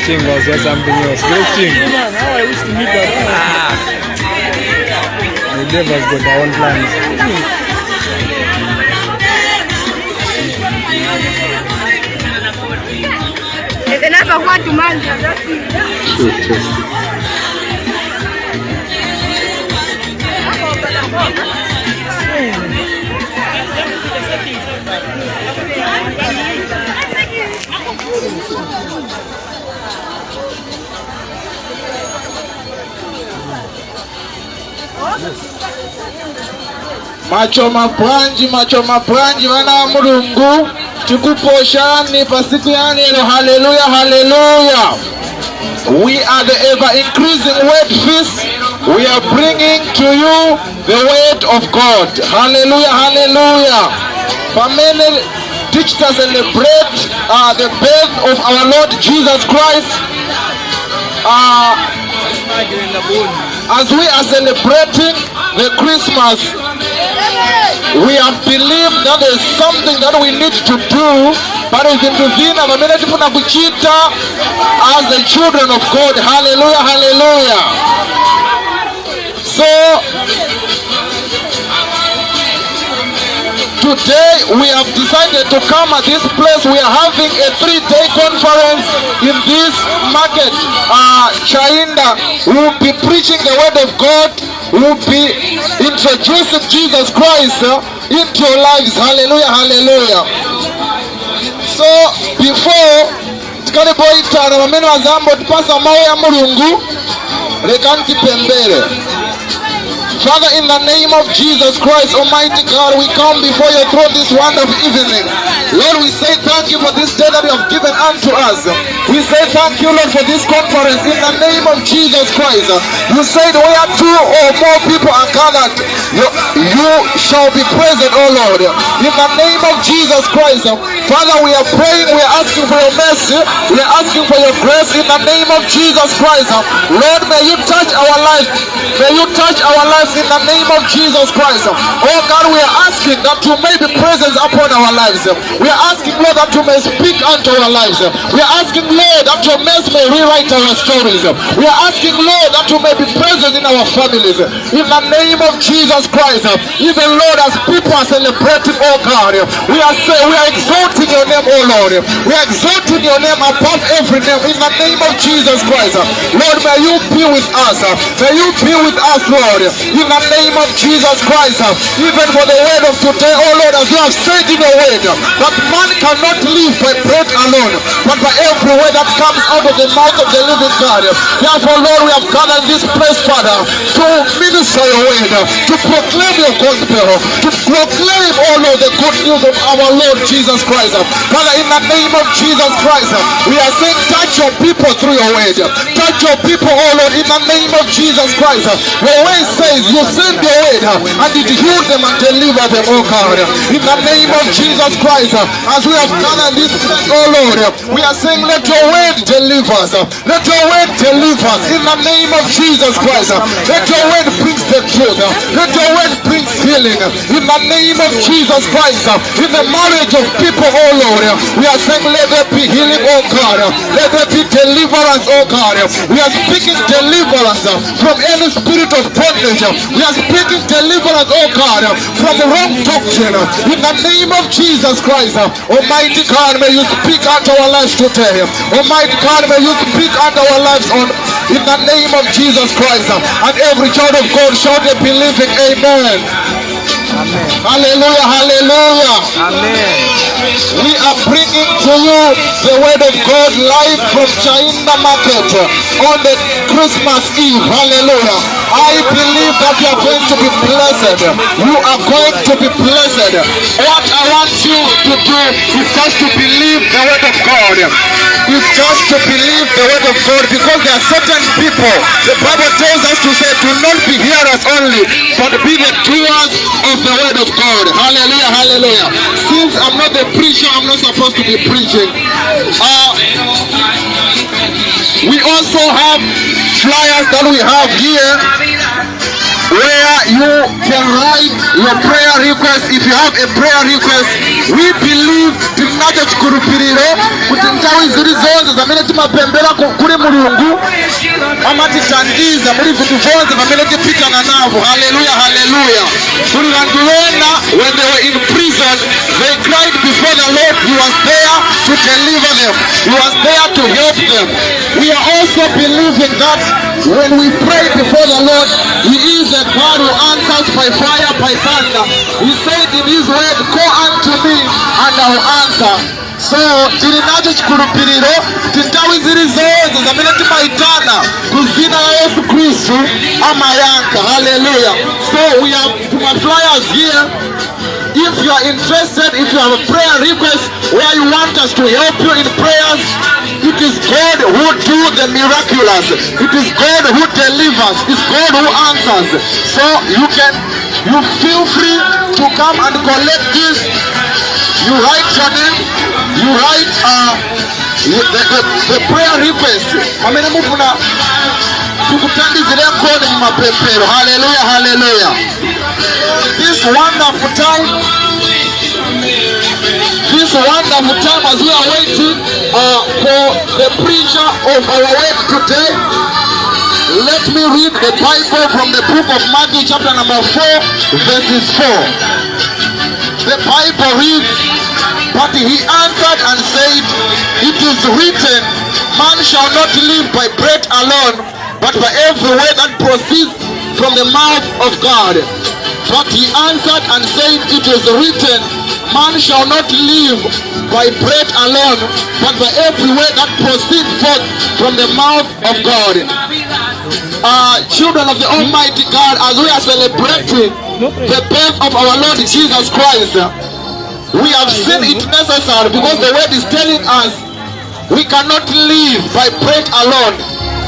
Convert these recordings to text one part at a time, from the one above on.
Ghosting was just something else. Ghosting. How I wish to meet her. The devil's got their own plans. There's another one to man. Macho mapranji wana wa Mulungu tukuposhani pasiku ya leo. Hallelujah, hallelujah. We are the ever increasing word feast. We are bringing to you the word of God. Hallelujah, hallelujah. Family, teach us celebrate the birth of our Lord Jesus Christ. As we are celebrating the Christmas, we have believed that there is something that we need to do, but as the children of God. Hallelujah, hallelujah. So today we have decided to come at this place. We are having a 3-day conference in this market. Chainda will be preaching the word of God, will be introducing Jesus Christ into your lives. Hallelujah, hallelujah. So before tukalipoitana mameno azambo tupasa mawe ya Mulungu lekanti pembele. Father, in the name of Jesus Christ, Almighty God, we come before your throne this wonderful evening. Lord, we say thank you for this day that you have given unto us. We say thank you, Lord, for this conference in the name of Jesus Christ. You said where 2 or more people are gathered, you shall be present, oh Lord. In the name of Jesus Christ, Father, we are praying, we are asking for your mercy, we are asking for your grace in the name of Jesus Christ. Lord, may you touch our lives. May you touch our lives in the name of Jesus Christ. Oh God, we are asking that you may be present upon our lives. We are asking, Lord, that you may speak unto our lives. We are asking, Lord, that your mercy may rewrite our stories. We are asking, Lord, that you may be present in our families. In the name of Jesus Christ. Even, Lord, as people are celebrating, oh God, we are exalting your name, oh Lord. We are exalting your name above every name. In the name of Jesus Christ. Lord, may you be with us. May you be with us, Lord. In the name of Jesus Christ. Even for the word of today, oh Lord, as you have said in your word, that man cannot live by bread alone, but by every word that comes out of the mouth of the living God. Therefore, Lord, we have gathered in this place, Father, to minister your word, to proclaim your gospel, to proclaim, oh Lord, the good news of our Lord Jesus Christ. Father, in the name of Jesus Christ, we are saying, touch your people through your word. Touch your people, oh Lord, in the name of Jesus Christ. Your word says you send your word and it healed them and delivered them, oh God. In the name of Jesus Christ, as we have gathered this place, oh Lord, we are saying, let your word deliver us. Let your word deliver us in the name of Jesus Christ. Let your word bring the truth. Let your word bring healing in the name of Jesus Christ. In the marriage of people, oh Lord, we are saying, let there be healing, oh God. Let there be deliverance, oh God. We are speaking deliverance from any spirit of bondage. We are speaking deliverance, oh God, from the wrong doctrine. In the name of Jesus Christ, Almighty God, may you speak unto our lives today. Almighty God, may you speak unto our lives in the name of Jesus Christ. And every child of God shout a believing amen. Amen. Hallelujah, hallelujah. Amen. We are bringing to you the word of God live from Chainda Market on the Christmas Eve. Hallelujah. I believe that you are going to be blessed. You are going to be blessed. What I want you to do is just to believe the word of God. It's just to believe the word of God, because there are certain people, the Bible tells us to say, do not be hearers only, but be the doers of the word of God. Hallelujah, hallelujah. Since I'm not the preacher, I'm not supposed to be preaching. We also have flyers that we have here, where you can write your prayer request. If you have a prayer request, We believe tinacho chikurupiriro kuti nthawi ziri zonse zamene timapembera kuli mulungu amatitandiza muri vintu vonse pamene tipitana navo. Hallelujah, hallelujah. Kuli vantu vena when they were in prison they cried before the Lord. He was there to deliver them. He was there to help them. We are also believing that when we pray before the Lord, He is a God who answers by fire, by thunder. He said in His word, call unto me and I will answer. So tilinacho chikurupiriro tintawi ziri zonse zamene timaitana kuzina la Yesu Kristu amayanka. Hallelujah. So we have my flyers here. If you are interested, if you have a prayer request where you want us to help you in prayers, it is God who do the miraculous. It is God who delivers. It's God who answers. So you feel free to come and collect this. You write your name. You write the prayer request. Hallelujah, hallelujah. This wonderful time as we are waiting for the preacher of our word today, let me read the Bible from the book of Matthew chapter number 4 verses 4. The Bible reads, but he answered and said, it is written, man shall not live by bread alone, but by every word that proceeds from the mouth of God. But he answered and said, it is written, man shall not live by bread alone, but by every word that proceeds forth from the mouth of God. Children of the Almighty God, as we are celebrating the birth of our Lord Jesus Christ, we have seen it necessary because the word is telling us we cannot live by bread alone.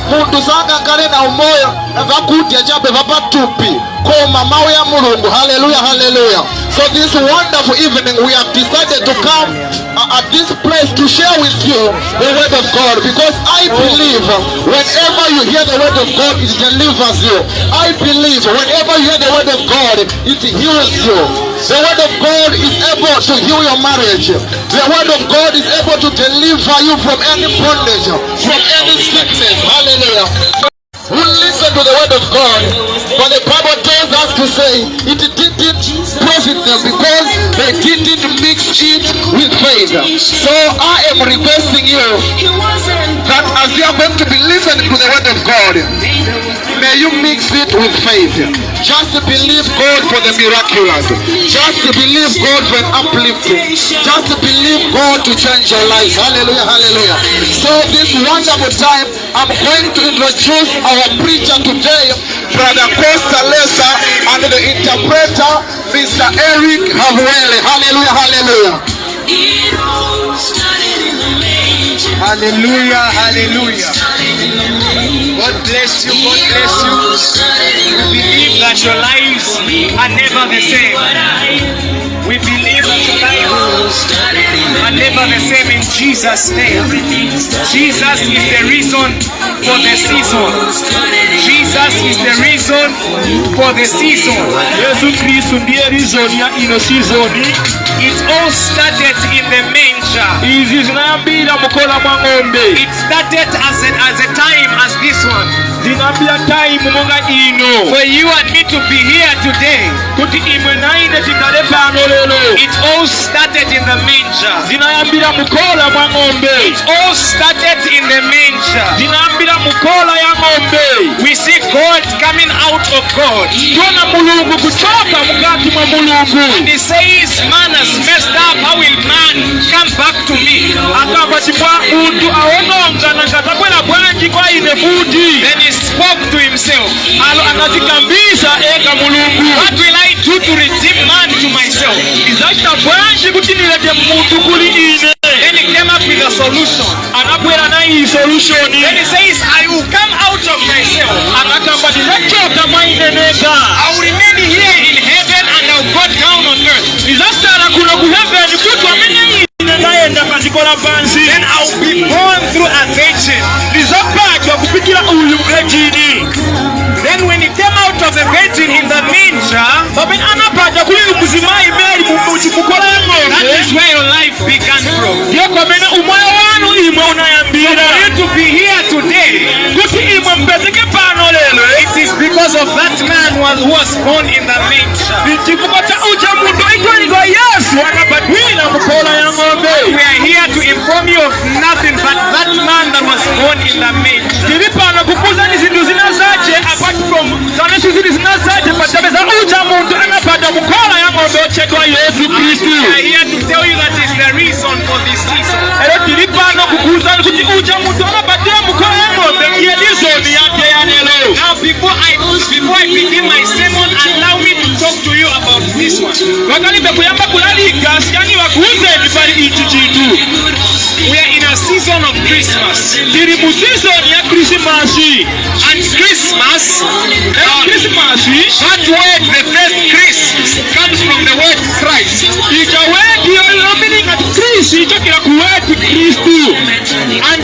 Mundu sanga kale na umoyo vakudya chabe vapatupi koma mawe ya Mulungu. Hallelujah, hallelujah. So this wonderful evening we have decided to come at this place to share with you the word of God, because I believe whenever you hear the word of God it delivers you. I believe whenever you hear the word of God it heals you. The word of God is able to heal your marriage. The word of God is able to deliver you from any bondage, from any sickness. Hallelujah. We listen to the word of God, but the Bible tells us to say it didn't profit them because they didn't mix it with faith. So I am requesting you that as you are going to be listening to the word of God, may you mix it with faith. Just believe God for the miraculous. Just believe God for an uplifting. Just believe God to change your life. Hallelujah, hallelujah. So this wonderful time, I'm going to introduce our preacher today, Brother Costa Lesa, and the interpreter, Mr. Erick Habuwele. Hallelujah, hallelujah. Hallelujah, hallelujah. God bless you, God bless you. We believe that your lives are never the same. We believe that your lives are never the same in Jesus' name. Jesus is the reason for the season. Jesus is the reason for the season. Yesu Kristo ndiye reason ya ino season. It all started in the manger. It started as a time as this one. For you and me to be here today, it all started in the manger. It all started in the manger. We see God coming out of God. And He says, man has messed up, how will man come back to me? Then He spoke to Himself. What will I do to redeem man to myself? Then He came up with a solution. Then He says, I will come out of myself. I will remain here in heaven and I will go down on earth. Then I will be born through a virgin. Then when He came out of the virgin in the manger, that is began from. ndiyo komene umoyo wanu imwe For unayambira you to be here today, kuti imwe mpezeke pano lero it is because of that man who was born in the manger. chifukwa cha uja muntu itwanidwa yesu anabadwira mukhola ya ng'ombe. We are here to inform you of nothing but that man that was born in the manger. tili pano kukuuzani zinthu zina zace apart from zanesu zili zina zace patapeza uja muntu anabadwa mukhola ya ng'ombe otchedwa yesu khristu. We are here to tell you that is the reason for this season. ero tili pano kukuuzani kuti uja muntu anabadwira mukhola ya ng'ombe ndiye lizoni yake ya lero. Now, before I begin my sermon, allow me to talk to you about this one. wakalibe kuyamba kulalika siyani wakuuzeni pali ichi chinthu. We are in a season of Christmas. tili mu season ya krisimasi. And Christmas, krisimasi that word, the first Chris, comes from the word Christ. ija wedi yomininga kristu ichokera ku wedi kristu. And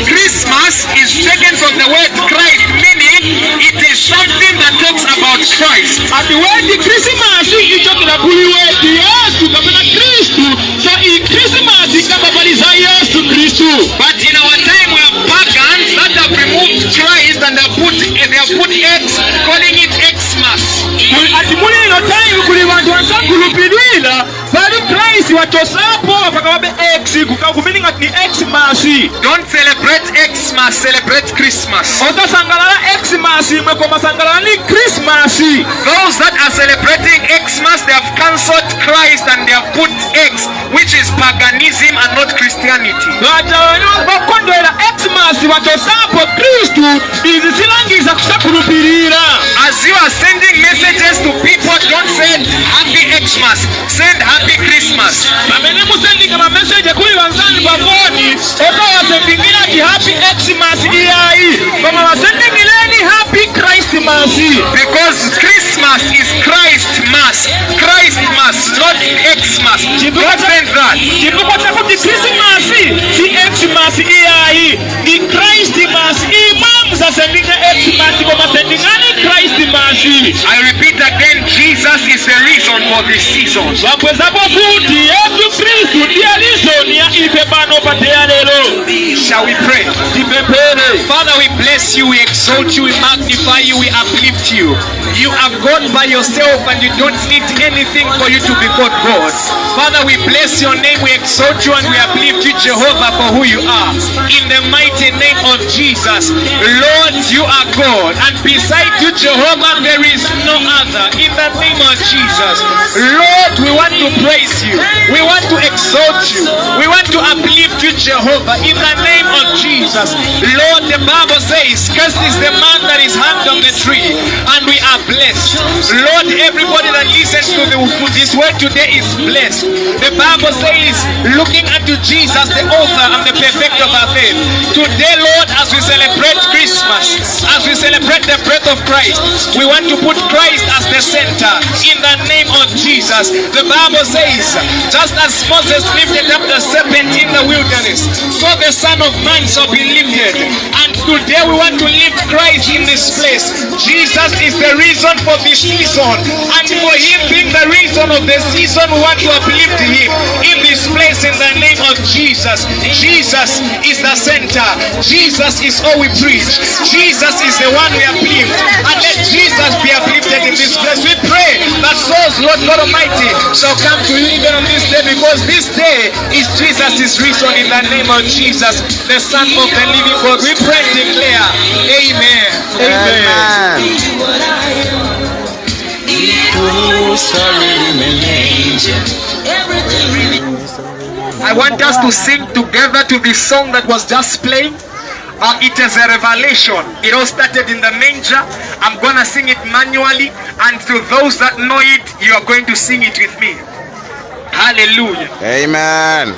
Christmas is taken from the word Christ, meaning it is something that talks about Christ. ati wedi krisimasi ichokera kuli wedi yesu kapena kristu. so i krisimasi ikababaliza yesu kristu. But in our time we are pagans that have removed Christ and they have put X, calling it Xmas. ati muli ino time kuli bantu bansakulupilira pali kristu wachosapo pakababe x kukakumininga ni xmasi. Don't celebrate Xmas, celebrate Christmas. otasangalala xmasi imwe koma sangalala ni krismasi. Those that are celebrating Xmas, they have cancelled Christ and they have put X, which is paganism and not Christianity. bakondwera xmasi wachosapo kristu izi zilangiza kusakulupilira. As you are sending messages to people, don't send Happy Xmas, send Happy Christmas. pamene musendinga mameseje kuli wanzani pafoni otawasendingira ti happy xmas iyayi koma wasendingireni happy christmas. Because Christmas is Christ Mass, not Xmas. Don't send that. chifukwa chakuti krisimasi si xmas iyayi ni christmas imwe musasendinge xmas koma sendingani christmas. I repeat again, Jesus is the reason for this season. wapwezapo futi yesu kristu ndiye lizoni ya ife pano pateya lero. Shall we pray? tipemphere. Father, we bless you, we exalt you, we magnify you, we uplift you. You are God by yourself and you don't need anything for you to be called God. Father, we bless your name, we exalt you and we uplift you, Jehovah, for who you are. In the mighty name of Jesus, Lord, you are God, and beside you, Jehovah, there is no other. In the name of Jesus, Lord, we want to praise you, we want to exalt you, we want to uplift you, Jehovah. In the name of Jesus, Lord, the Bible says, cursed is the man that is hanged on the tree, and we are blessed. Lord, everybody that listens to this word today is blessed. The Bible says, looking unto Jesus, the author and the perfecter of our faith. Today, Lord, as we celebrate Christmas, as we celebrate the birth of Christ, we want to put Christ as the center. In the name of Jesus, the Bible says, just as Moses lifted up the serpent in the wilderness, so the Son of Man shall be lifted. And today we want to lift Christ in this place. Jesus is the reason for this season, and for him being the reason of the season, we want to uplift him in this place in the name of Jesus. Jesus is the center. Jesus is all we preach. Jesus is the one we uplift, and let Jesus be uplifted in this place. We pray that souls, Lord God Almighty, shall come to you even on this day, because this day is Jesus' reason. In the name of Jesus, the Son of the living God, we pray and declare, Amen. I want us to sing together to the song that was just playing. It is a revelation. It all started in the manger. I'm going to sing it manually, and to those that know it, you are going to sing it with me. Hallelujah. Amen.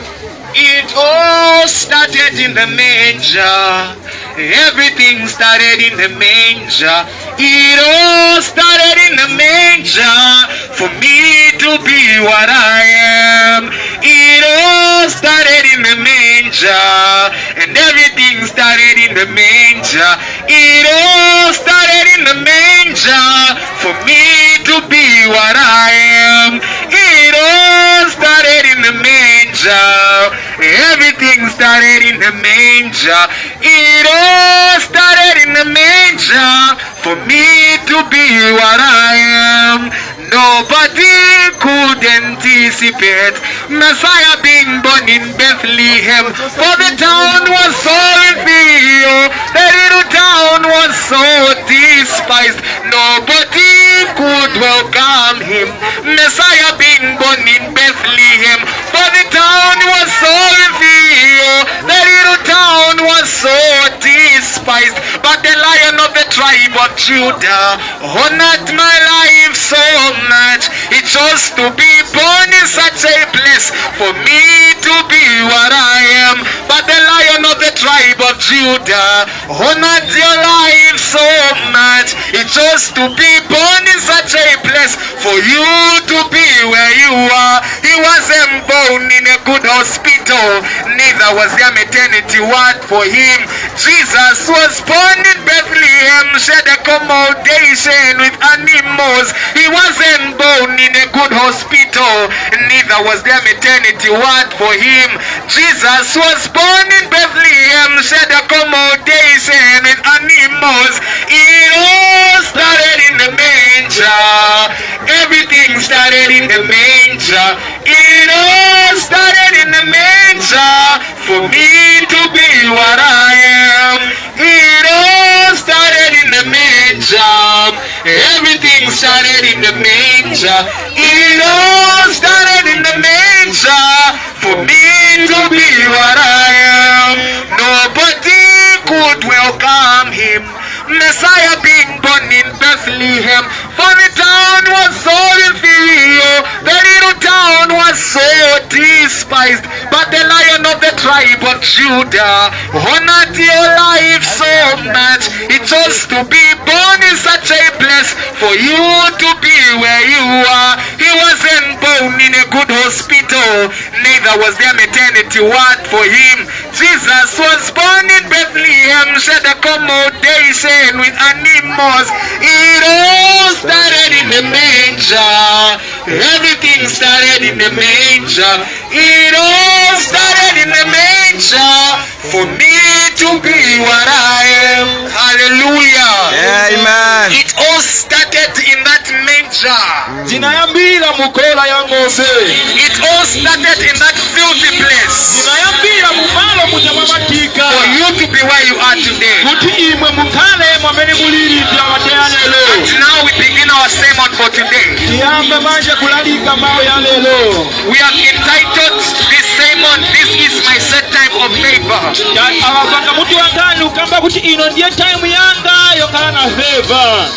It all started in the manger. Everything started in the manger. It all started in the manger for me to be what I am. It all started in the manger, and everything started in the manger. It all started in the manger for me to be what I am. It all started in the manger. manger. Everything started in the manger. It all started in the manger. For me to be what I am, nobody could anticipate Messiah being born in Bethlehem. For the town was so revealed, the little town was so despised. Nobody could welcome him. Messiah being born in Bethlehem. For the town was so revealed, the little town was so despised. But the Lion of the tribe of Judah honored my life so much. He chose to be born in such a place for me to be what I am. But the Lion of the tribe of Judah honored your life so much. He chose to be born in such a place for you to be where you are. He wasn't born in a good hospital, neither was there maternity ward for him. Jesus was born in Bethlehem, shared accommodation with animals. He wasn't born in a good hospital, neither was there maternity ward for him. Jesus was born in Bethlehem, shared accommodation with animals. It all started in the manger. Everything started in the manger. It all started in the manger. For me to be what I am. It all started in the manger. Everything started in the manger. It all started in the manger. For me to be what I am. Nobody could welcome him. Messiah being born in Bethlehem. For the town was so inferior, the little town was so despised. But the Lion of the tribe of Judah honored your life so much. He chose to be born in such a place for you to be where you are. He wasn't born in a good hospital, neither was there maternity ward for him. Jesus was born in Bethlehem, shared accommodation with animals. It all started in the manger. Everything started in the manger. It all started in the manger. For me to be what I am. Hallelujah. Amen. It all started in that manger. Zinayambira mukola yangose. It all started in that filthy place. Zinayambira mumalo mujamamatika. For you to be where you are today. Kuti imwe mukale mwamene muliri byamatya lelo. And now we begin our sermon for today. Tiyambe manje kulalika mawe ya lelo. We have entitled this sermon, "This is my set time of favor." Abavanga muti wangani ukamba kuti ino ndiye time yanga yokhala na favor.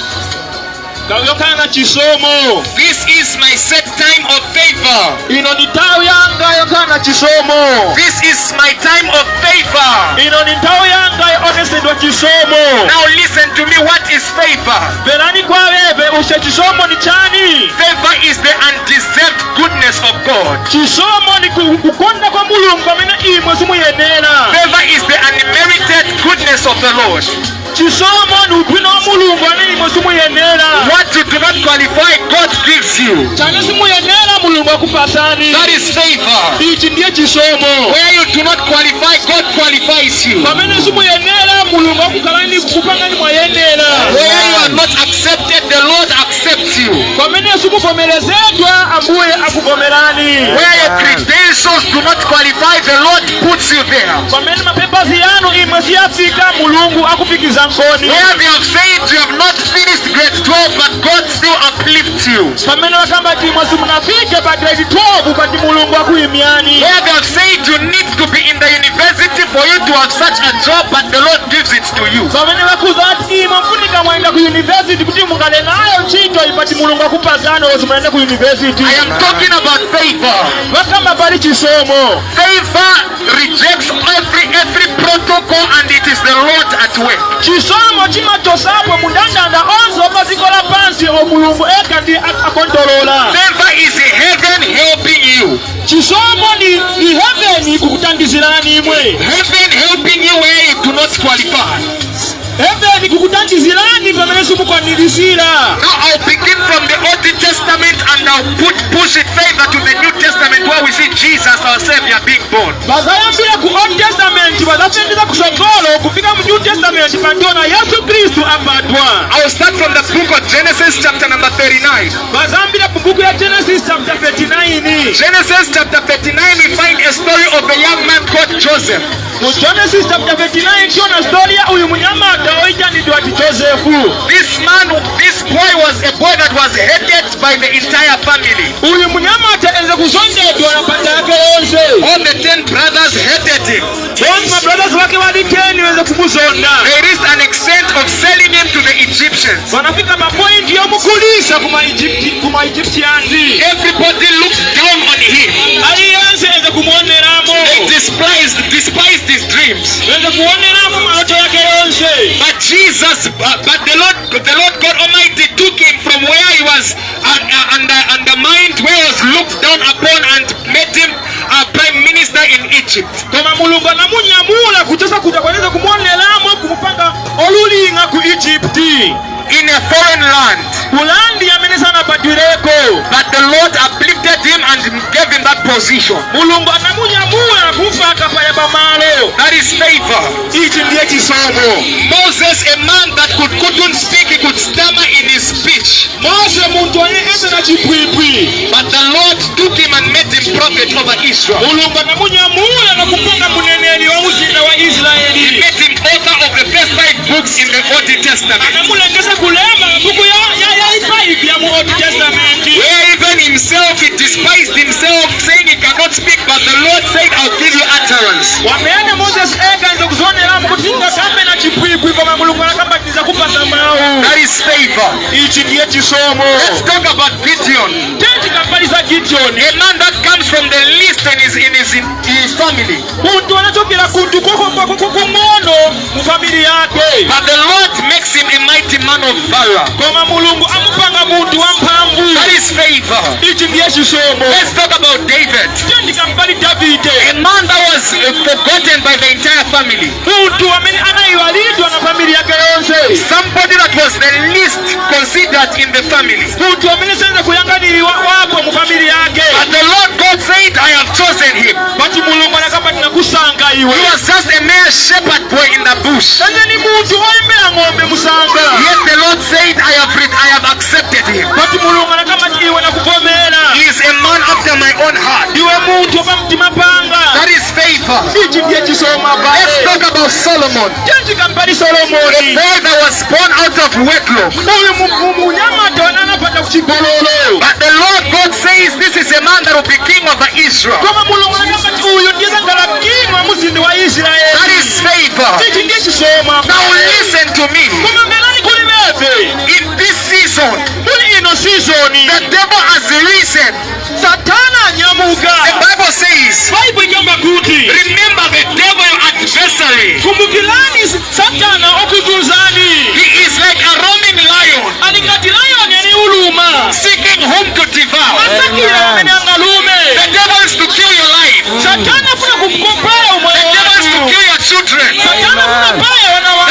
Yokhala na chisomo. This is my set time of favor. Ino ni nthawi yanga yokhala na chisomo. This is my time of favor. Ino ni nthawi yanga yoonetsedwa chisomo. Now listen to me, what is favor? Verani kwa wewe ushe chisomo ni chani? Favor is the undeserved goodness of God. Chisomo ni kukonda kwa Mulungu amene imwe simuyenera. Favor is the unmerited goodness of the Lord. Chisomo ni ubwino wa Mulungu amene imwe simuyenera. What you do not qualify, God gives you. Chane simuyenera Mulungu akupasani. That is favor. Ichi ndiye chisomo. Where you do not qualify, God qualifies you. Pamene simuyenera Mulungu akukalani kupangani mwayenera. Where you are not accepted, the Lord accepts you. Pamene simuvomerezedwa Ambuye akuvomerani. Where your credentials do not qualify, the Lord puts you there. Pamene mapepazi yanu imwe siyafika Mulungu akufikiza nkoni. Where they have said you have not finished grade 12, but God still uplifts you. Pamene wakamba timwe simunafike pa grade 12 kati Mulungu akuyimiani. Where they have said you need to be in the university for you to have such a job, but the Lord gives it to you. Pamene wakuza ati imwe mfunika mwenda ku university kuti mungale nayo ntchito ipati Mulungu akupazana wose mwende ku university. I am talking about favor. Wakamba pali chisomo. Favor rejects every protocol, and it is the Lord at work. Chisomo chimatosabwe mundandanda onzo pazikola pansi o Mulungu eka ndi akontolola. Favor is heaven helping you. Chisomo ni heaven kukutandizirani imwe. Heaven helping you where you do not qualify. Heaven kukutandizirani I'll begin from the Old Testament and I'll push it further to the New Testament where we see Jesus our Savior being born. I'll start from the book of Genesis chapter number 39. Genesis chapter 39 we find a story of a young man called Joseph. Genesis chapter 39 this boy was a boy that was hated by the entire family. All the 10 brothers hated him. They reached an extent of selling him to the Egyptians. Everybody looked down on him. They despised his dreams. But Jesus, but the Lord God Almighty took him from where he was undermined, where he was looked down upon, and made him prime minister in Egypt. In a foreign land. But the Lord uplifted him and gave him that position. That is favor. Moses, a man that couldn't speak, he could stammer in his speech. But the Lord took him and made him prophet over Israel. He made him author of the first 5 books in the Old Testament. Where even himself, he despised himself, saying he cannot speak, but the Lord said, I'll give you utterance. That is favor. Let's talk about Gideon. A man that comes from the least in his family. But the Lord makes him a mighty man of valor. That is favor. Let's talk about David. A man that was forgotten by the entire family. Somebody that was the least considered in the family. But the Lord God said, I have chosen him. He was just a mere shepherd boy in the bush. Yet the Lord said, I have accepted him. He is a man after my own heart. That is favor. Let's talk about Solomon. A boy that was born out of wedlock. But the Lord God says, this is a man that will be king over Israel. That is favor. Now listen to me. In this season, the devil has risen. The Bible says, remember the devil, your adversary. He is like a roaming lion, seeking whom to devour. The devil is to kill your life. The devil is to kill your children.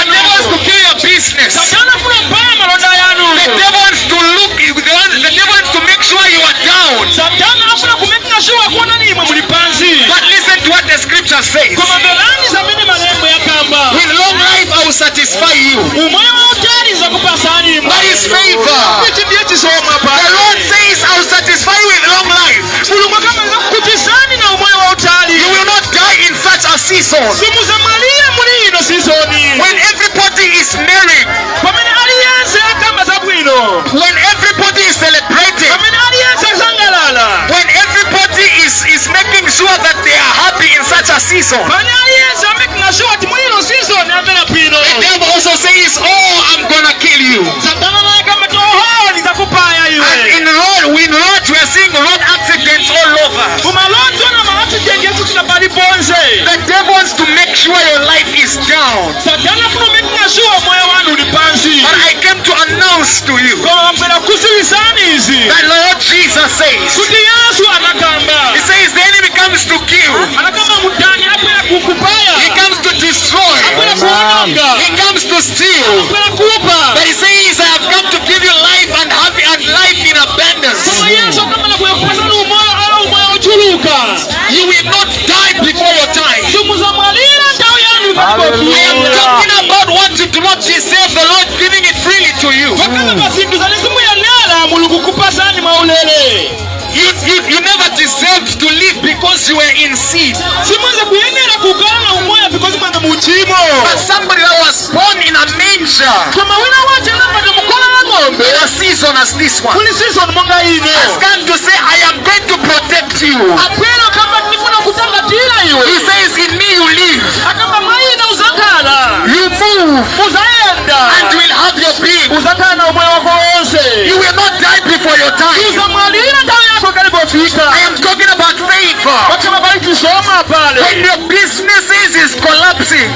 The devil is to kill your business. The devil is to look. The devil is to make sure you are down. But listen to what the scripture says. With long life I will satisfy you. That is favor. The Lord says I will satisfy you with long life. You will not die in such a season. When everybody is married, when everybody is celebrating, when everybody is making sure that they are happy in such a season, the devil also says, oh, I'm gonna kill you. And in road we are seeing road accidents all over. The devil wants to make sure your life is down. But I came to announce to you that Lord Jesus says, he says the enemy comes to kill, he comes to destroy, he comes to steal, but he says You never deserved to live because you were in sin. But somebody that was born in a manger in a season as this one has come to say, I am going to protect you. He says, in me you live, you move, and you will have your being. You will not die before your time. I am talking about favor. When your businesses is collapsing,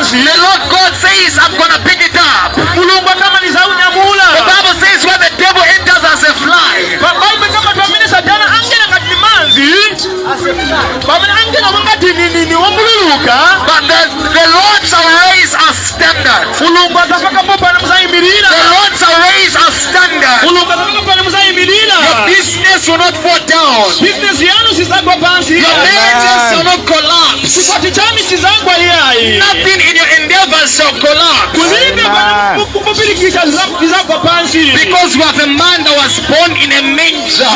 the Lord God says, I'm going to pick it up. The Bible says when the devil enters as a fly, but the Lord shall raise a standard. The Lord shall raise a standard. Your business will not fall down. Your marriages shall not collapse. Nothing in your endeavors shall collapse. Because you have a man that was born in a manger.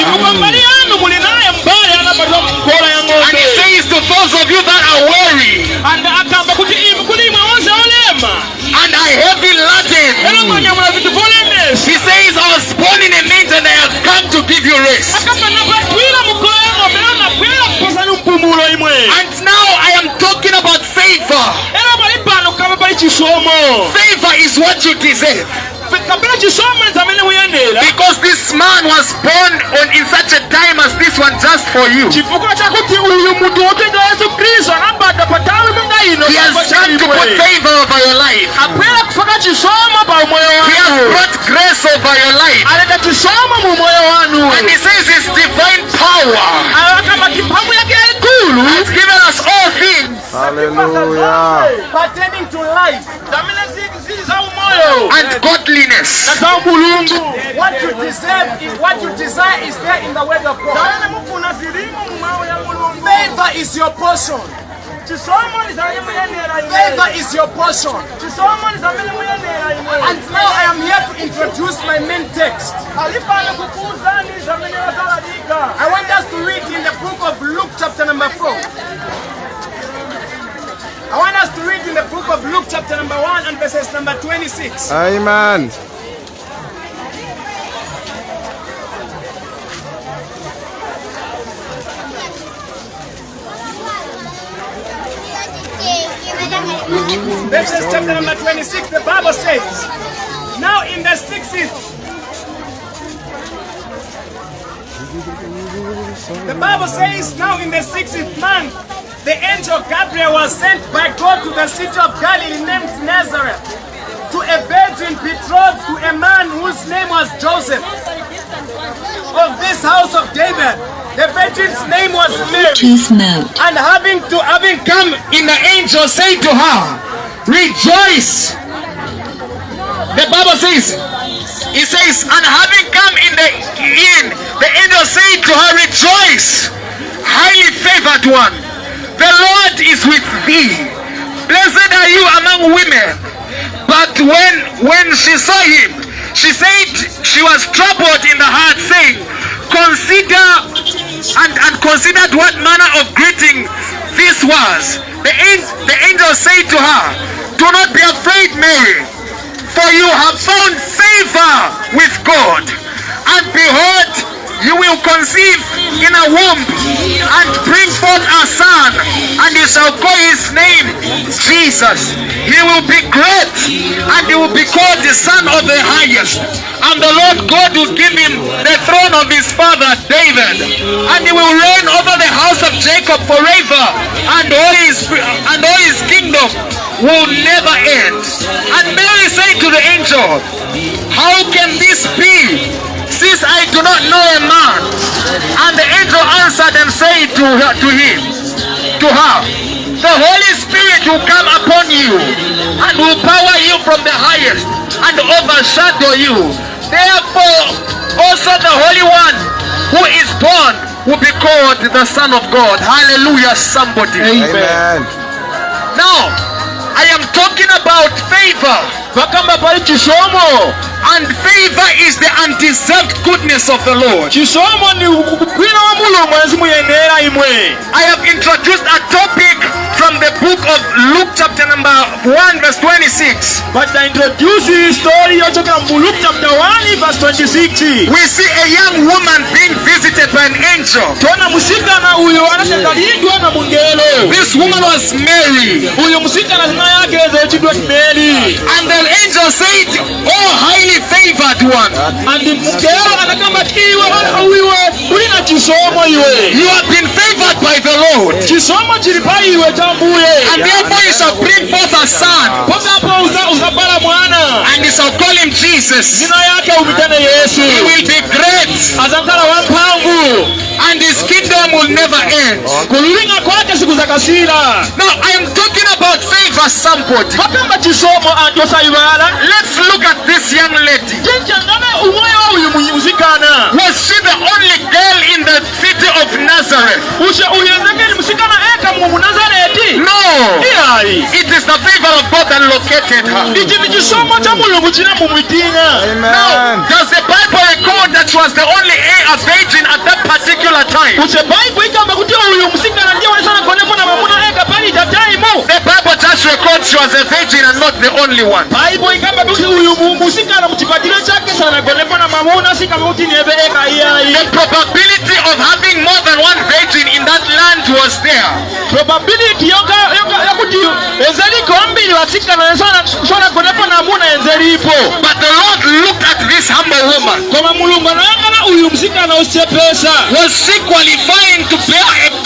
And he says to those of you that are weary and are heavy laden, he says, I was born in a manger and I have come to give you rest. And now I am talking about favor. Favor is what you deserve. Because this man was born in such a time as this one just for you. He has come to put favor over your life. He has brought grace over your life. And he says his divine power has given us all things. Hallelujah. Pertaining to life and godliness. What you deserve is what you desire is there in the word of God. Favor is your portion. Favor is your portion. And now I am here to introduce my main text. I want us to read in the book of Luke chapter number 4. I want us to read in the book of Luke chapter number 1 and verses number 26. Amen. Verses chapter number 26, the Bible says, now in the 60th, the Bible says, now in the 60th month, the angel Gabriel was sent by God to the city of Galilee named Nazareth, to a virgin betrothed to a man whose name was Joseph, of this house of David. The virgin's name was Mary. And having come in, the angel said to her, rejoice. The Bible says, it says, and having come in, the angel said to her, rejoice, highly favored one. The Lord is with thee. Blessed are you among women. But when she saw him, she said she was troubled in the heart, saying, considered what manner of greeting this was. The angel said to her, do not be afraid, Mary, for you have found favor with God. And behold, you will conceive in a womb and bring forth a son, and you shall call his name Jesus. He will be great, and he will be called the Son of the Highest. And the Lord God will give him the throne of his father David, and he will reign over the house of Jacob forever, and all his kingdom will never end. And Mary said to the angel, how can this be, since I do not know a man? And the angel answered and said to her, the Holy Spirit will come upon you and will power you from the highest and overshadow you. Therefore also the Holy One who is born will be called the Son of God. Hallelujah, somebody. Amen. Now, I am talking about favor. Vakamba pali chisomo. And favor is the undeserved goodness of the Lord. Chisomo ni kukwina wa Mulungu azimuyenera imwe. I have introduced a topic from the book of Luke chapter number 1 verse 26. But I introduce the story of Luke chapter 1 verse 26. We see a young woman being visited by an angel. Tuona musikana uyo anasekalindwa na mungelo. This woman was Mary. Uyo musikana zina yake zechidwa Mary. And the angel said, "Oh highly favored one." And mungelo anakamba iwe uiwe ulina chisomo iwe. You have been favored by the Lord. Chisomo chilipa iwe chambuye. And therefore you shall bring forth a son. Pokapo uzabala mwana. And you shall call him Jesus. Zina yake umitane Yesu. He will be great. Azankala wampangu. And his kingdom will never end. Kulinga kwake siku za kasira. Now I am talking about favor somebody. Kapamba chisomo antosa ibala. Let's look at this young lady. Chenchangana umoyo uyu musikana. Was she the only girl in the city of Nazareth? Usha uyenzekeni musikana eka mu Nazareti? No. Iyai. It is the favor of God that located her. Ichi ni chisomo cha Mulungu china mumwitinga. Now, does the Bible record that she was the only a virgin at that particular time? Uche Bible ikamba kuti uyu musikana ndiye walisana konepo na mamuna eka pali tataimu. The Bible just records she was a virgin and not the only one. Bible ikamba kuti uyu musikana mchipatile chake sana konepo na mamuna sikamba kuti niebe eka iyai. The probability of having more than one virgin in that land was there. Probability yakuti enzeli kombili wasikana sana konepo na mamuna enzeli ipo. But the Lord looked at this humble woman. Koma Mulungu anayangana uyu musikana usipesa. Was she qualifying to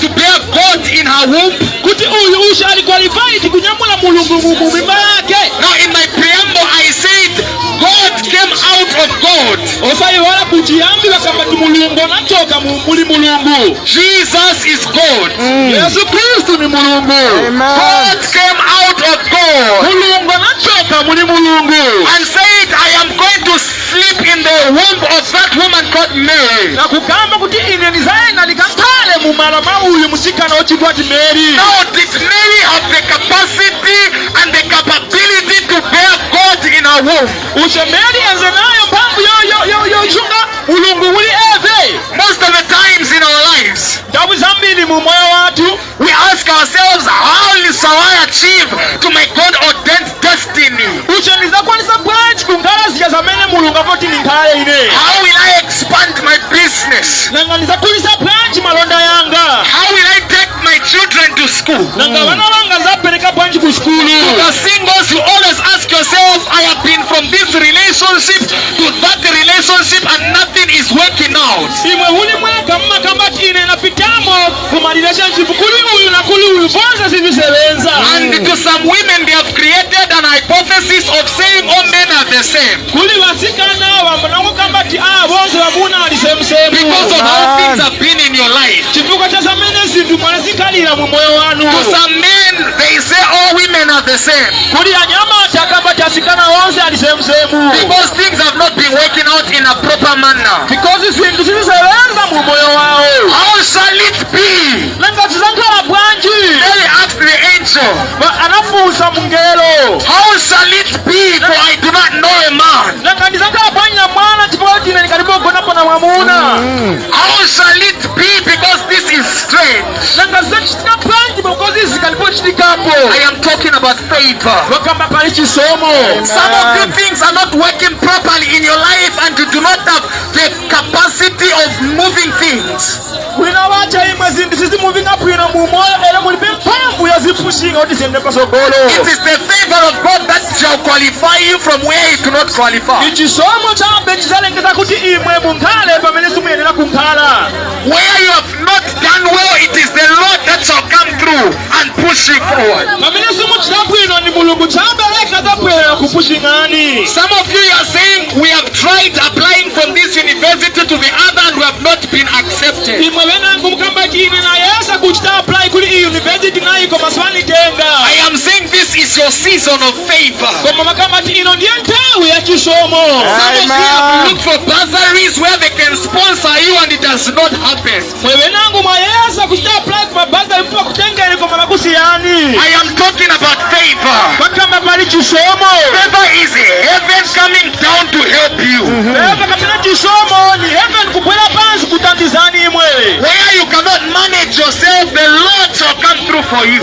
bear God in her womb? Kuti uyu usha ali qualified kunyamula Mulungu mu mimba yake. Now in my preamble I said God came out of God. Osaiwala kujiyambi wakambati Mulungu anachoka muli Mulungu. Jesus is God. Yesu Kristu ni Mulungu. God came out of God. Mulungu anachoka muli Mulungu. And said, I am going to sleep in the womb of that woman called Mary. Na kukamba kuti ine nizaenda nikatale mu malama uyu musikana ochitwa Mary. Now did Mary have the capacity and the capability to bear God in her womb? Ushe Mary enze nayo mpamvu yo chunga Mulungu uli eve. Most of the times in our lives, Dabu zambili mu moyo watu, we ask ourselves, how shall I achieve to my God ordained destiny? Ushe nizakwanisa bwanji kungala ziyazamene Mulungu apoti ninkale ine. How will I expand my business? Nanga nizakulisa bwanji malonda yanga. How will I take my children to school? Nanga wana wanga zapeleka bwanji ku skulu. The singles, you always ask yourself, I have been from this relationship to that relationship and nothing is working out. Imwe huli mweka mma kamba ine napitamo kuma relationship kuli uyu na kuli uyu bonza sivisebenza. And to some women they have created an hypothesis of saying all men are the same. Kuli wasikana wambonango kamba ti bonza wamuna ali same. Because of how things have been in your life. Chifuka cha samene sindu mwana sikalira mu moyo wanu. To some men they say all women are the same. Kuli anyama chakamba chasikana wonse ali same. Because things have not been working out in a proper manner. Because sindu sivisebenza mu moyo wao. How shall it be? Nanga tizankala bwanji. They asked the angel. Anafusa mungelo. How shall it be, for I do not know a man? Nanga tizankala bwanji na mwana chipoti na nikaribu kunapo na mwamuna. How shall it be, because this is strange? Nanga zechika bwanji because this is karibu chitikapo. I am talking about favor. Wakamba pali chisomo. Some of the things are not working properly in your life and you do not have the capacity of moving things. Wina wacha ima zindi sisi moving up wina mumoyo ele mulipe mpambu ya zipushinga oti sende pasogolo. It is the favor of God that shall qualify you from where you do not qualify. Ichisomo chambe chizalengeza kuti imwe munkale pamene simuyenera kunkhala. Where you have not done well, it is the Lord that shall come through and push you forward. Pamene simu chidabwino ni Mulungu chambe leka zabwera kupushingani. Some of you are saying we have tried applying from this university to the other and we have not been accepted. Imwe wenangu mkamba kini na yesa kuchita apply kuli hii university na iko maswali tenga. I am saying this is your season of favor. Kwa makamba ino ndiye ntawi ya chisomo. Some of you have looked for bursaries where they can sponsor you and it does not happen. Mwe wenangu mwa yesa kuchita apply kwa baza mpuwa kutenga ili kwa mamakusi yani. I am talking about favor. favor. Favor is heaven coming down to help you. Where you cannot manage yourself, the Lord shall come through for you.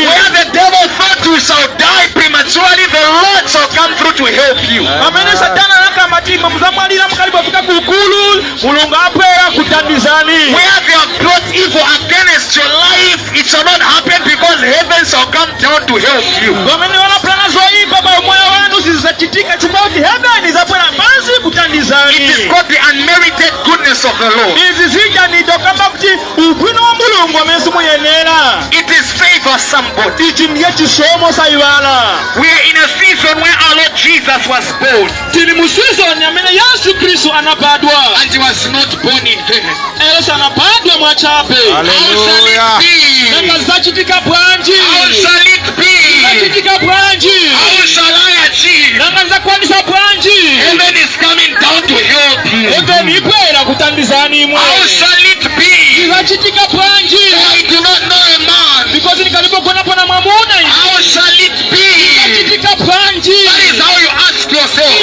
Where the devil thought you shall die prematurely, the Lord shall come through to help you. Where they have brought evil against your life, it shall not happen because heaven shall come down to help you. It is called the unmerited goodness of the Lord. It is favor, somebody. We are in a season where our Lord Jesus was born, and he was not born in vain. How shall it be? How shall it be? How shall I achieve? Heaven is coming down to help you. How shall it be? I do not know a man. How shall it be? That is how you ask yourself.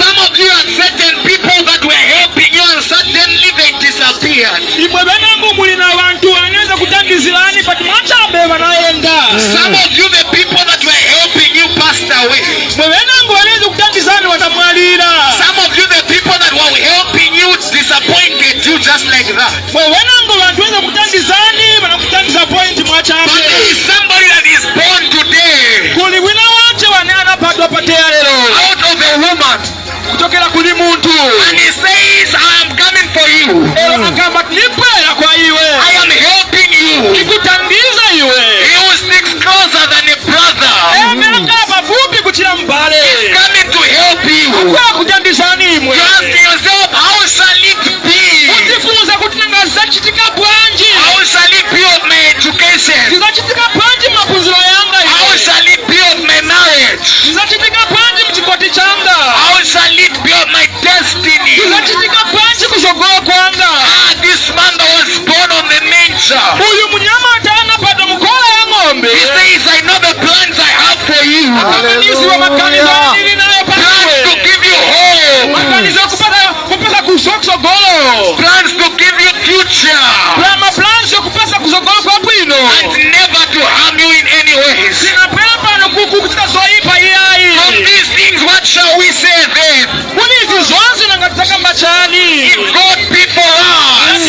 Some of you had certain people that were helping you and suddenly they disappeared. Some of you, the people that were helping you passed away. Some of you, the people that were helping you disappointed you just like that. But there is somebody that is born today out of a woman, and he says, I am coming for you. I am helping you. He who sticks closer than a brother is coming to help you. You ask yourself, how shall it be? How shall it be of my education? How shall it be of my marriage? How shall it be of my destiny? This man that was born on the manger, he says, I know the plans I have for you. Plans to give you hope. Plans to give you future. And never to harm you in any ways. From these things, what shall we say then? If God be for us,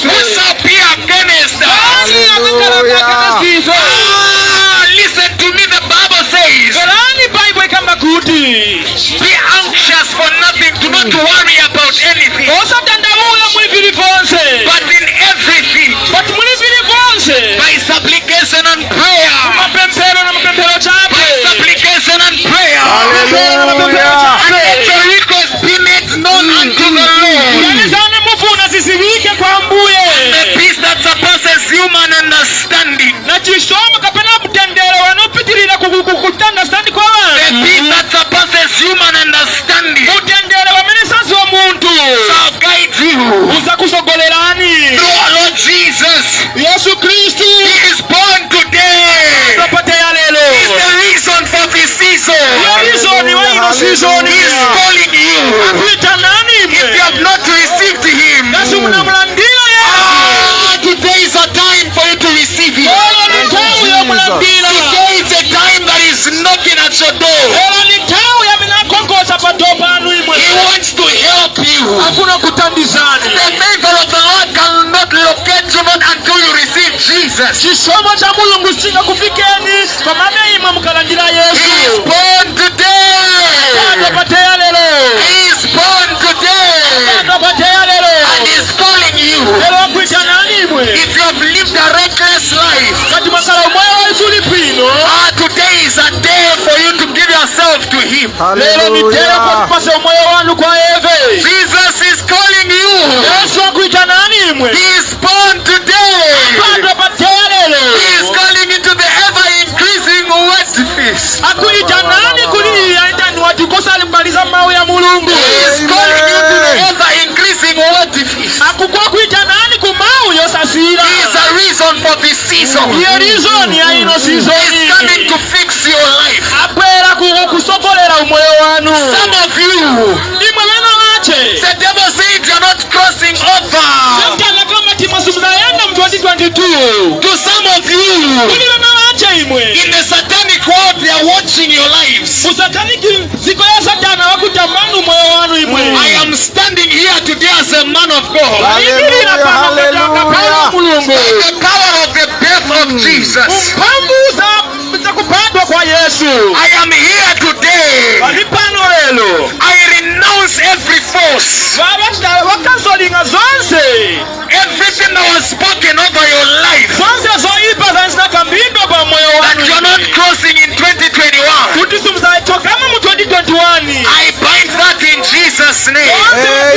who shall be against us? Listen to me, the Bible says, be anxious for nothing, do not worry about anything, but in everything, by supplication and prayer, supplication and prayer, and let your request be made known unto the Lord. The peace that surpasses human understanding, the peace that surpasses human understanding shall guide you through our Lord Jesus. He is born today. He is the reason for this season. He is calling you. If you have not received him, today is a time for you to receive him. Today is a time that is knocking at your door. He wants to help you. The favor of the Lord cannot locate you until you receive Jesus. He is born today. He is born today. And he is calling you. If you have lived a reckless life, today is a day for you to give yourself to him. Jesus is calling you. He is born today. He is calling into the ever-increasing word feast. He is calling you to the ever-increasing word feast. season. Iyo reason ya ino season He's coming to fix your life. abwera kusokolera umoyo wanu. Some of you, Imwe bena wache the devil said you're not crossing over. Shetani kama timasumuna yenda mu 2022. To some of you, Kuli bena wache imwe in the satanic world, they are watching your lives. usataniki ziko ya Satani wakutamani umoyo wanu imwe. I am standing here today as a man of God. Hallelujah, hallelujah. The power of the birth of Jesus. Mpamvu za kupandwa kwa Yesu. I am here today. Walipano lelo. I renounce every force. Wakansolinga zonse. Everything that was spoken over your life Zonse zoipa zansinakambindwa pa moyo that wanu. you're not crossing in 2021. Kuti sumzaitokama mu 2021. I bind that in Jesus' name.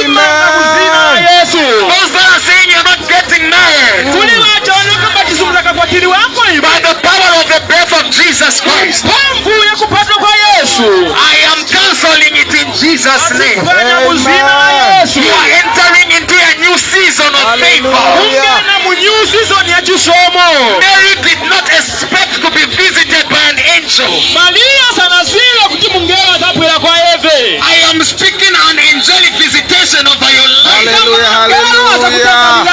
Amen. Yesu. Those that are saying you're not getting married, Kuli wacha wanokamba tisumzaka kwa tili wako ibu. by the power of the birth of Jesus Christ, Mpamvu ya kupatwa kwa Yesu. I am canceling it in Jesus' name. Kufanya uzina wa Yesu. You are entering into a new season of favor. Ungena mu new season ya chisomo. Mary did not expect to be visited by an angel. Maria sana sila kuti mungera zapwela kwa Eve. I am speaking an angelic visitation over your life. Hallelujah, hallelujah.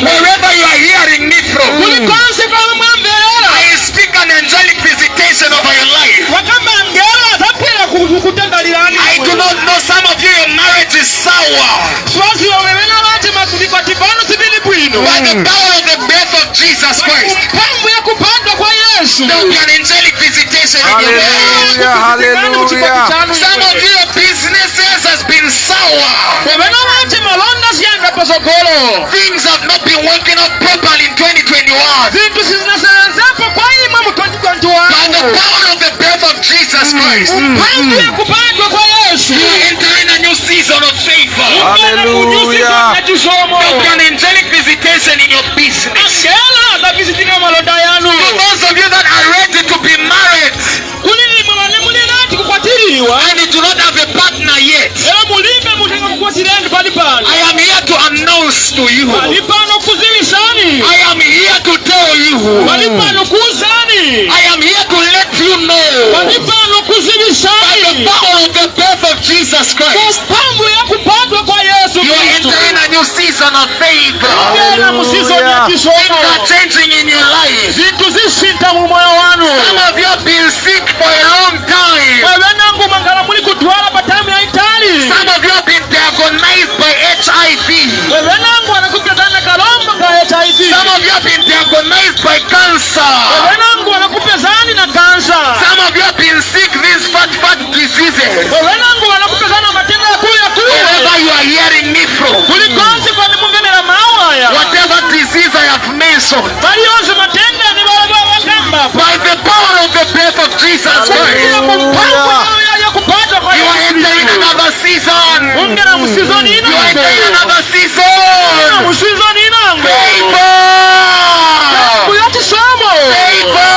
Wherever you are hearing me from, Kulikonse kwa mwambela. I speak an angelic visitation over your life. Wakamba ngela zapwela kutangalirani. I do not know, some of you, your marriage is sour. Swazi wawewena wate matuliko tibano sibili bwino. By the power of the birth of Jesus Christ, Mpamvu ya kupandwa kwa Yesu. there will be an angelic visitation in your life. Hallelujah, hallelujah. Some of your businesses has been sour. Wawena wate malonda siyanga pasokolo. Things have not been working out properly in 2021. Zintu sinaserenzepo kwa ima mu 2021. By the power of the birth of Jesus Christ, Mpamvu ya kupandwa kwa Yesu. you are entering a new season of favor. Hallelujah. There will be an angelic visitation in your business. Angela zavizitika malonda yanu. For those of you that are ready to be married Kulini mwana mulirati kukwatiriwa. and you do not have a partner yet, Era mulimbe mutenga kukwatirendi palipano. I am here to announce to you, Palipano kuziwisani. I am here to tell you, Palipano kuzani. I am here to let you know, Palipano by the kuziwisani. power of the birth of Jesus Christ, Mpamvu ya kupandwa kwa Yesu you are Kristo. entering a new season of favor. Tena musizoni ya Things kisomo. are changing in your life. Zintu zishinta mu moyo wanu. Some of you have been sick for a long time. Wewe nangu mangala muli kutwala patamu ya Itali. Some of you have been diagnosed by HIV. Wewe nangu anakupezana kalomba ka HIV. Some of you have been diagnosed by cancer. Wewe nangu anakupezani na kansa. Some of you have been sick these fat diseases. Wewe nangu anakupezana matendo ya kuya Wherever you are hearing me from, kulikonse kwa nimungenera mawaya. whatever disease I have mentioned, Bali yonse matenda ni baba wakamba. by the power of the birth of Jesus Christ, you are entering another season. Ungera musizoni You are inango. entering another season. Musizoni inango. Favor. Kuyati somo. Favor.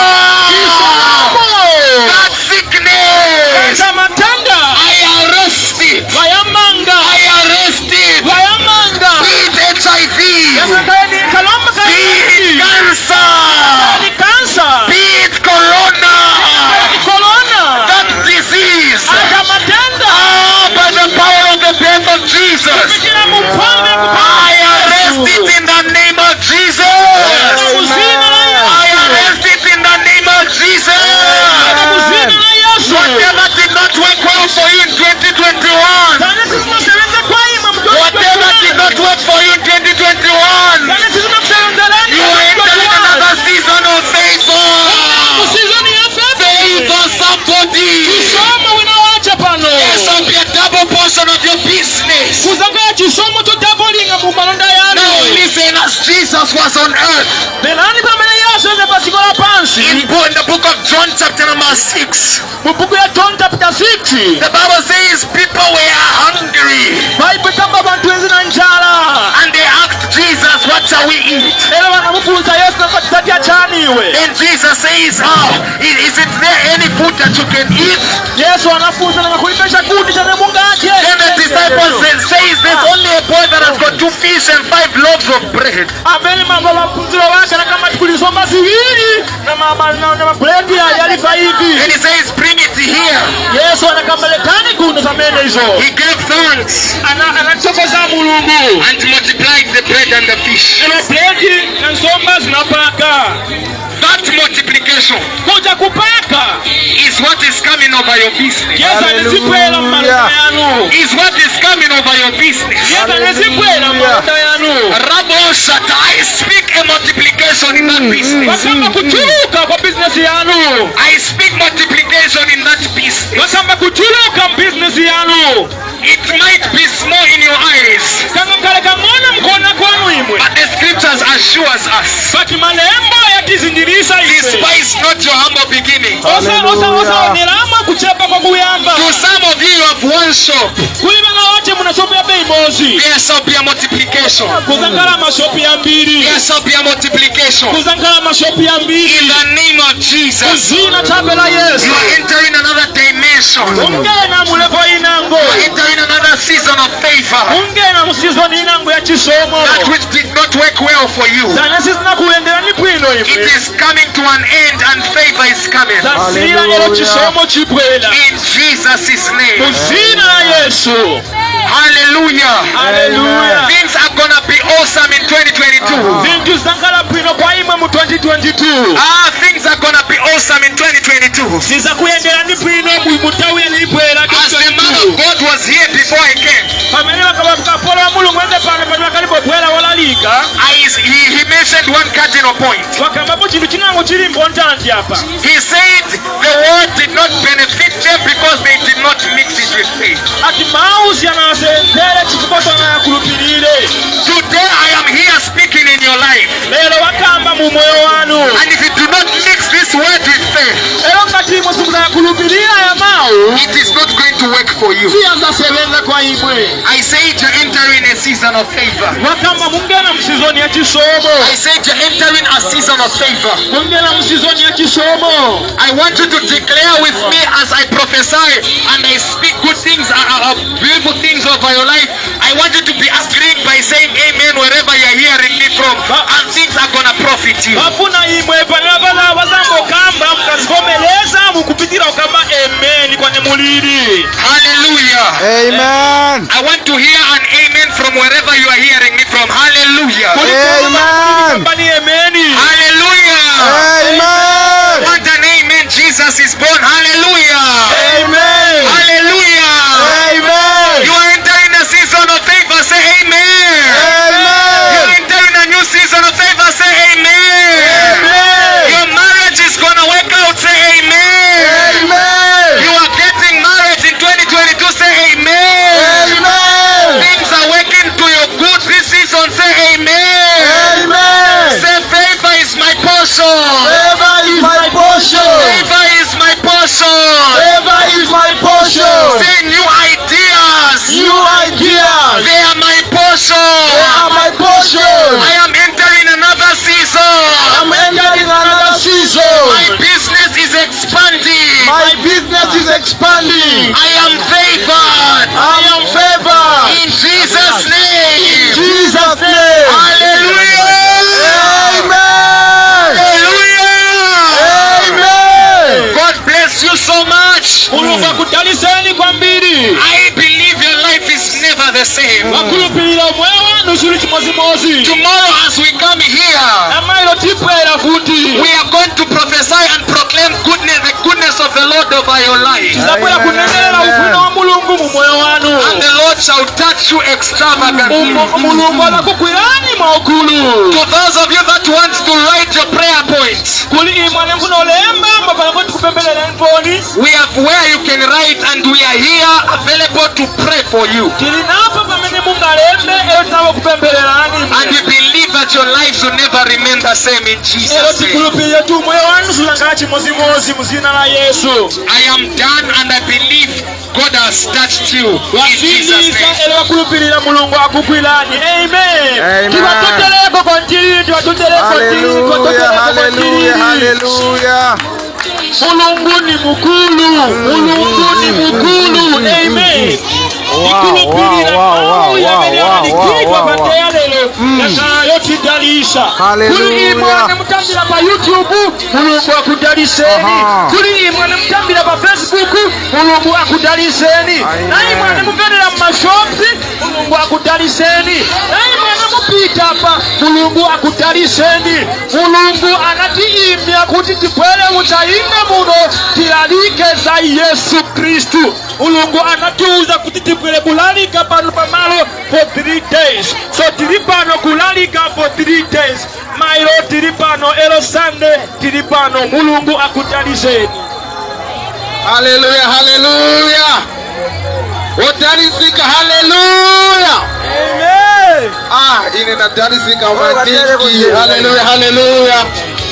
Somo. That sickness, Kasa matanda. I arrest it. Vayamanga. I arrest it. Vayamanga. Be it HIV. Yasakani kalomba Be it kani. cancer. Ni kansa. Be it corona. Ni corona. That disease. Ata matanda. By the power of the birth of Jesus, Kupitia mupambe I arrest it in the name of Jesus. I arrest it in the name of Jesus. Whatever did not work well for you in 2021, whatever did not work for you in 2021, you are entering another season of favor. Favor somebody. There shall be a double portion of your business. Now listen, as Jesus was on earth, in the book of John chapter number 6, the Bible says people were hungry and they asked Jesus, what shall we eat? And Jesus says, isn't there any food that you can eat? Then the disciples says there's only a boy that has got 2 2 fish and 5 loaves of bread. Ameni mama mapunziro wake na kama tulisoma ziwili na bread yalifa hivi. And he says, bring it here. Yesu anakambalekani kuno zamene hizo. He gave thanks anachokoza Mulungu and multiplied the bread and the fish. Ilo bread na nsomba zinapaka. That multiplication kuja kupaka is what is coming over your business. Yesu anasikwela malota yanu. Is what is coming over your business. Yesu anasikwela malota yanu. Rabo Shata, I speak a multiplication in that business. Wakamba kuchuluka kwa business yanu. I speak multiplication in that business. Wakamba kuchuluka business yanu. It might be small in your eyes, but the scriptures assures us, despise not your humble beginning. To some of you have one shop, there shall be a multiplication. There shall be a multiplication. In the name of Jesus, you are entering another dimension. You are entering another season of favor. That which did not work well for you, it is coming to an end and favor is coming. In Jesus' name. Hallelujah. Hallelujah. Things are gonna be awesome in 2022. Things are gonna be awesome in 2022. As the man of God was here before I came, he mentioned one cardinal point. He said the word did not benefit them because they did not mix it with faith. Today I am here speaking in your life. And if you do not mix this word with faith, it is not going to work for you. I said you're entering a season of favor. I said you're entering a season of favor. I want you to declare with me as I prophesy and I speak good things, beautiful things over your life. I want you to be agreeing by saying amen wherever you're hearing me from, and things are gonna profit you. Hallelujah. Amen. I want to hear an amen from wherever you are hearing me from. Hallelujah. Amen. Hallelujah. Amen. Want an amen? Jesus is born. Hallelujah. Amen. Hallelujah. Amen. You are entering a season of favor. Say amen. Amen. You are entering a new season of favor. Say amen. Amen. Your marriage is gonna work out. Say amen. Amen. You are getting married in 2022. Say amen. Amen. Things are working to your good this season. Say amen. Amen. Say favor is my portion. Favor is my portion. Favor is my portion. Favor is my portion. Say new ideas. New ideas. They are my portion. They are my portion. I am entering another season. I'm entering another season. My business is expanding. My business is expanding. I am favored. I am favored. In Jesus' name. Jesus' name. Hallelujah. Amen. Hallelujah. Amen. God bless you so much. I believe your life is never the same. Tomorrow as we come here, we are going to prophesy and proclaim goodness, the goodness of the Lord over your life. And the Lord shall touch you extravagantly. To those of you that want to write your prayer points, we have where you can write, and we are here available to pray for you. And we believe that your lives will never remain the same in Jesus' name. I am done, and I believe God has touched you in Jesus' name. Hallelujah. Hallelujah. Mulungu ni mukulu. Mulungu ni mukulu. Amen. Wow. yakayo kidalisha. Hallelujah. Kuli imwe nemutambira pa YouTube, Mulungu akudaliseni. Kuli imwe nemutambira pa Facebook, Mulungu akudaliseni. Na imwe nemugenda mu mashops, Mulungu akudaliseni. Na imwe nemupita pa, Mulungu akudaliseni. Mulungu anatiimya kuti tipwele mutayimbe muno tilalike za Yesu Kristu. Mulungu anatuuza kuti tipwele kulalika pano pamalo for 3 days. So tiri pano kulalika for 3 days. Mailo tiri pano elo Sunday tiri pano. Mulungu akudaliseni. Hallelujah, hallelujah. Utalisika, hallelujah. Amen. Inenatalisika watinki. Hallelujah, hallelujah.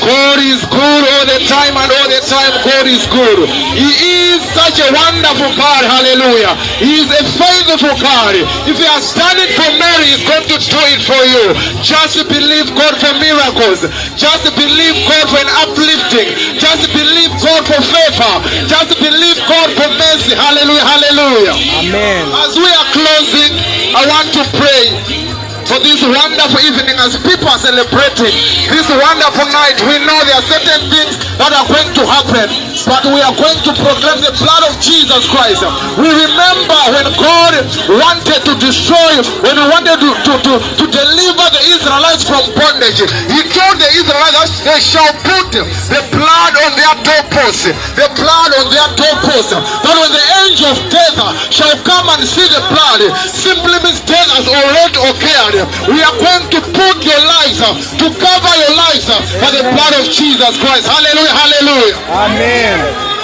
God is good all the time, and all the time God is good. He is such a wonderful God. Hallelujah. He is a faithful God. If you are standing for Mary, He's going to do it for you. Just believe God for miracles. Just believe God for an uplifting. Just believe God for favor. Just believe God for mercy. Hallelujah, hallelujah. Amen. As we are closing, I want to pray for this wonderful evening as people are celebrating this wonderful night. We know there are certain things that are going to happen, but we are going to proclaim the blood of Jesus Christ. We remember when God wanted to destroy, when He wanted to deliver the Israelites from bondage, He told the Israelites that they shall put the blood on their doorposts, the blood on their doorposts. That when the angel of death shall come and see the blood, simply means death has already occurred. We are going to put your lives, to cover your lives by the blood of Jesus Christ. Hallelujah, hallelujah. Amen.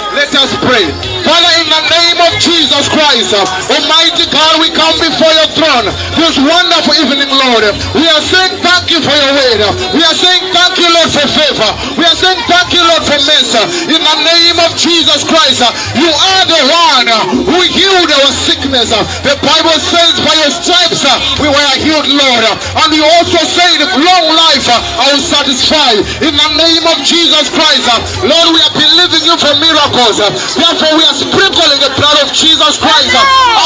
Let us pray. Father, in the name of Jesus Christ, Almighty God, we come before your throne this wonderful evening, Lord. We are saying thank you for your word. We are saying thank you, Lord, for favor. We are saying thank you, Lord, for mercy. In the name of Jesus Christ, you are the one who healed our sickness. The Bible says by your stripes we were healed, Lord. And you also say long life I will satisfy. In the name of Jesus Christ, Lord, we are believing you for miracles. Therefore, we are sprinkling the blood of Jesus Christ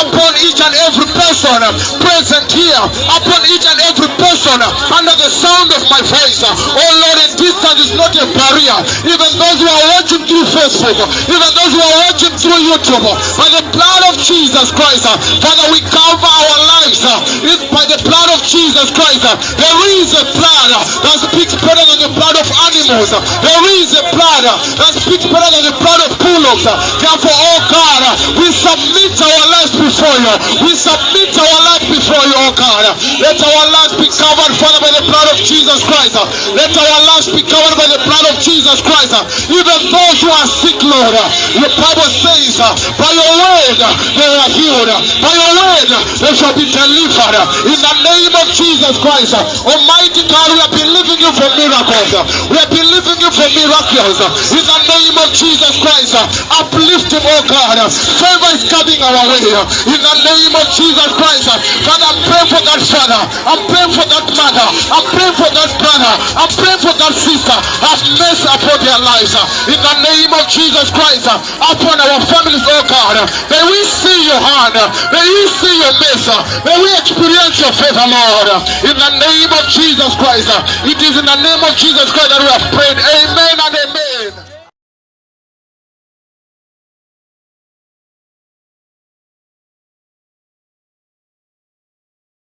upon each and every person present here, upon each and every person under the sound of my voice. Oh Lord, a distance is not a barrier. Even those who are watching through Facebook, even those who are watching through YouTube, by the blood of Jesus Christ, Father, we cover our lives by the blood of Jesus Christ. There is a blood that speaks better than the blood of animals. There is a blood that speaks better than the blood of bullocks. Therefore, oh God, we submit our lives before you. We submit our life before you, oh God. Let our lives be covered, Father, by the blood of Jesus Christ. Let our lives be covered by the blood of Jesus Christ. Even those who are sick, Lord, your Bible says, by your word they are healed. By your word they shall be delivered. In the name of Jesus Christ, Almighty God, we are believing you for miracles. We are believing you for miracles. In the name of Jesus Christ, uplift him, oh God. Favor is coming our way. In the name of Jesus Christ, Father, I'm praying for that father. I'm praying for that mother. I'm praying for that brother. I'm praying for that sister. Have mercy upon their lives. In the name of Jesus Christ, upon our families, oh God. May we see your hand. May we see your mercy. May we experience your favor, Lord. In the name of Jesus Christ. It is in the name of Jesus Christ that we have prayed. Amen and amen.